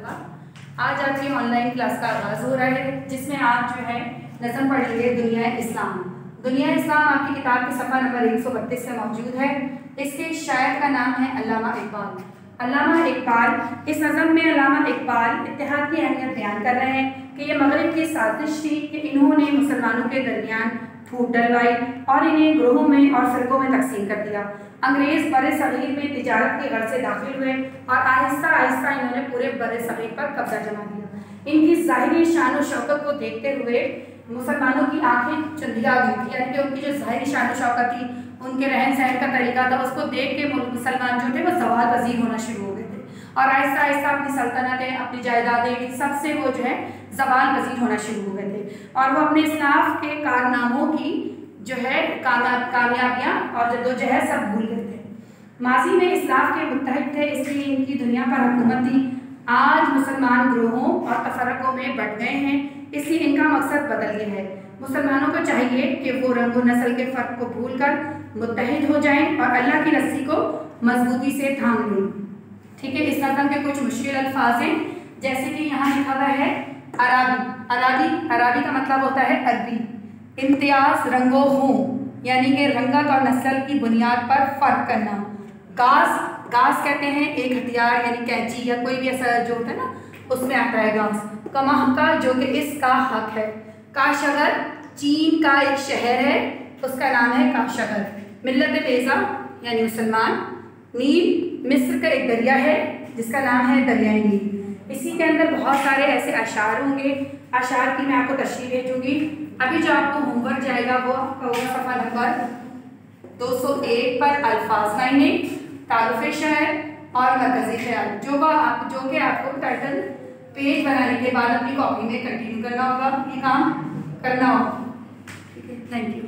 मरहबा। आज आपकी online class का आगाज़ हो रहा है जिसमें आप जो है नज़म पढ़ेंगे दुनिया इस्लाम। दुनिया इस्लाम आपकी किताब के सफ़ा नंबर 132 में मौजूद है। इसके शायर का नाम है अल्लामा इकबाल। अल्लामा इकबाल, इस नज़म में अल्लामा इकबाल इत्तेहाद की अहमियत बयान कर रहे हैं कि ये मगरिब की साजिश थी कि इन्होंने मुसलमानों के दरमियान फूट डलवाई और इन्हें ग्रोहों में और फ़िरक़ों में तकसीम कर दिया। अंग्रेज़ बर सग़ीर में तिजारत के गर्ज़ से दाखिल हुए और आहिस्ता आहिस्ता इन्होंने पूरे बर सग़ीर पर कब्जा जमा लिया। इनकी ज़ाहिरी शान व शौकत को देखते हुए मुसलमानों की आंखें चुंधिया गई थी, यानी कि उनकी जो ज़ाहिरी शान व शौकत थी, उनके रहन सहन का तरीका था, उसको देख के मुसलमान जो थे वो सवाल पजीर होना शुरू हो गए थे और आहिस्ता आहिस्ता अपनी सल्तनतें, अपनी जायदादें, सबसे वो जो है सवाल पजीर होना शुरू हो गए थे और वो अपने इस्लाफ के कारनामों की जो है कामयाबियाँ और जद्दोजहद सब भूल गए थे। माजी में इस्लाफ के मुत्तहिद थे, इसलिए इनकी दुनिया पर हुकूमत थी। आज मुसलमान ग्रोहों और तफरकों में बट गए हैं, इसलिए इनका मकसद बदल गया है। मुसलमानों को चाहिए कि वो रंग व नस्ल के फ़र्क को भूल कर मुत्तहिद हो जाएं और अल्लाह की रस्सी को मजबूती से थाम लें। ठीक है, इस नज़म के कुछ मुश्किल अल्फाज हैं, जैसे कि यहाँ लिखा हुआ है अराबी का मतलब होता है अरबी। इम्तियाज़ रंगो हों, यानी कि रंगत और नस्ल की बुनियाद पर फ़र्क करना। गास कहते हैं एक हथियार, यानी कैंची या कोई भी ऐसा जो होता है ना, उसमें आता है गास। कमाह का, जो कि इसका हक है। काशगर चीन का एक शहर है, उसका नाम है काशगर। मिल्लत बेज़ा यानी मुसलमान। नील मिस्र का एक दरिया है जिसका नाम है दरियाई नील। इसी के अंदर बहुत सारे ऐसे अशार होंगे, अशार की मैं आपको तशरीह भेजूँगी। अभी जो आपको होमवर्क जाएगा वो आपका होगा सफ़ा नंबर 201 पर अल्फाज लाइने, तारुफ़ शहर और मरकज़ी ख़याल, जो कि आपको टाइटल पेज बनाने के बाद अपनी कॉपी में कंटिन्यू करना होगा, ये काम करना होगा। ठीक है, थैंक यू।